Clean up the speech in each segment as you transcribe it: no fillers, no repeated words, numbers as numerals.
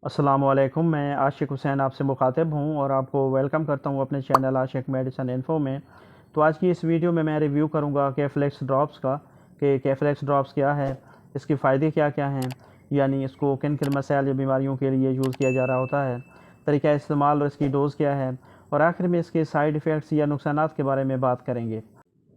अस्सलाम वालेकुम, मैं आशिक हुसैन आपसे मुखातिब हूँ और आपको वेलकम करता हूँ अपने चैनल आशिक मेडिसिन इन्फो में। तो आज की इस वीडियो में मैं रिव्यू करूँगा केफ्लेक्स ड्रॉप्स का कि केफ्लेक्स ड्रॉप्स क्या है, इसके फ़ायदे क्या क्या हैं, यानी इसको किन किन मसाइल या बीमारियों के लिए यूज़ किया जा रहा होता है, तरीका इस्तेमाल और इसकी डोज़ क्या है, और आखिर में इसके साइड इफ़ेक्ट्स या नुकसानात के बारे में बात करेंगे।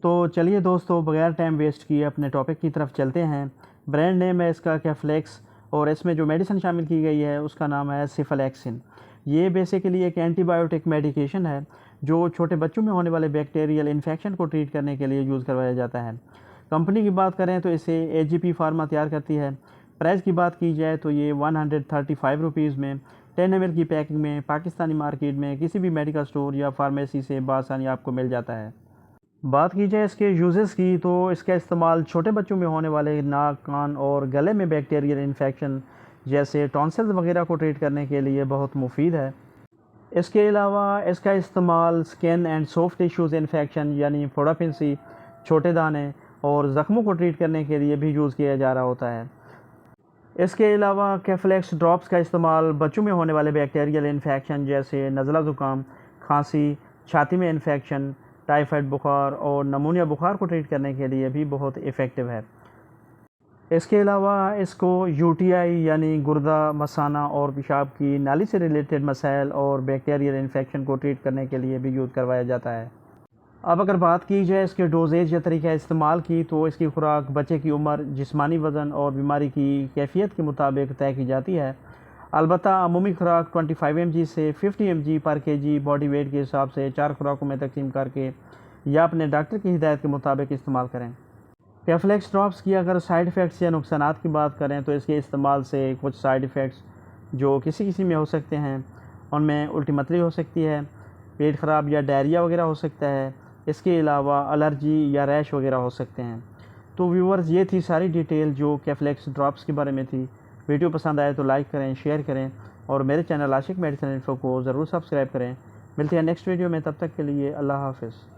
तो चलिए दोस्तों, बगैर टाइम वेस्ट किए अपने टॉपिक की तरफ चलते हैं। ब्रांड नेम है इसका केफ्लेक्स और इसमें जो मेडिसिन शामिल की गई है उसका नाम है सिफलैक्सिन। ये बेसिकली एक एंटीबायोटिक मेडिकेशन है जो छोटे बच्चों में होने वाले बैक्टीरियल इन्फेक्शन को ट्रीट करने के लिए यूज़ करवाया जाता है। कंपनी की बात करें तो इसे एजीपी फार्मा तैयार करती है। प्राइस की बात की जाए तो ये 135 रुपीज़ में 10 ml की पैकिंग में पाकिस्तानी मार्केट में किसी भी मेडिकल स्टोर या फार्मेसी से बआसानी आपको मिल जाता है। बात की जाए इसके यूजेस की तो इसका इस्तेमाल छोटे बच्चों में होने वाले नाक, कान और गले में बैक्टीरियल इन्फेक्शन जैसे टॉन्सिल्स वगैरह को ट्रीट करने के लिए बहुत मुफीद है। इसके अलावा इसका इस्तेमाल skin and soft tissues infection यानी फोड़ाफिंसी, छोटे दाने और ज़ख्मों को ट्रीट करने के लिए भी यूज़ किया जा रहा होता है। इसके अलावा केफ्लेक्स ड्रॉप्स का इस्तेमाल बच्चों में होने वाले बैक्टीरियल इन्फेक्शन जैसे नज़ला ज़ुकाम, खांसी, छाती में इन्फेक्शन, टाइफाइड बुखार और नमूनिया बुखार को ट्रीट करने के लिए भी बहुत इफ़ेक्टिव है। इसके अलावा इसको यूटीआई यानी गुर्दा, मसाना और पेशाब की नाली से रिलेटेड मसाइल और बैक्टीरियल इन्फेक्शन को ट्रीट करने के लिए भी यूज़ करवाया जाता है। अब अगर बात की जाए इसके डोजेज या तरीका इस्तेमाल की तो इसकी खुराक बच्चे की उम्र, जिस्मानी वज़न और बीमारी की कैफियत के मुताबिक तय की जाती है। अलबत्ता अमूमी खुराक 25 mg से 50 mg पर केजी बॉडी वेट के हिसाब से 4 खुराकों में तकसीम करके या अपने डॉक्टर की हिदायत के मुताबिक इस्तेमाल करें। केफ्लेक्स ड्रॉप्स की अगर साइड इफ़ेक्ट्स या नुकसानात की बात करें तो इसके इस्तेमाल से कुछ साइड इफ़ेक्ट्स जो किसी किसी में हो सकते हैं, उनमें उल्टी मतली हो सकती है, पेट ख़राब या डायरिया वगैरह हो सकता है। इसके अलावा एलर्जी या रैश वगैरह हो सकते हैं। तो व्यूवर्स, ये थी सारी डिटेल जो केफ्लेक्स ड्रॉप्स के बारे में थी। वीडियो पसंद आए तो लाइक करें, शेयर करें और मेरे चैनल आशिक मेडिसिन इन्फो को ज़रूर सब्सक्राइब करें। मिलते हैं नेक्स्ट वीडियो में, तब तक के लिए अल्लाह हाफ़िज़।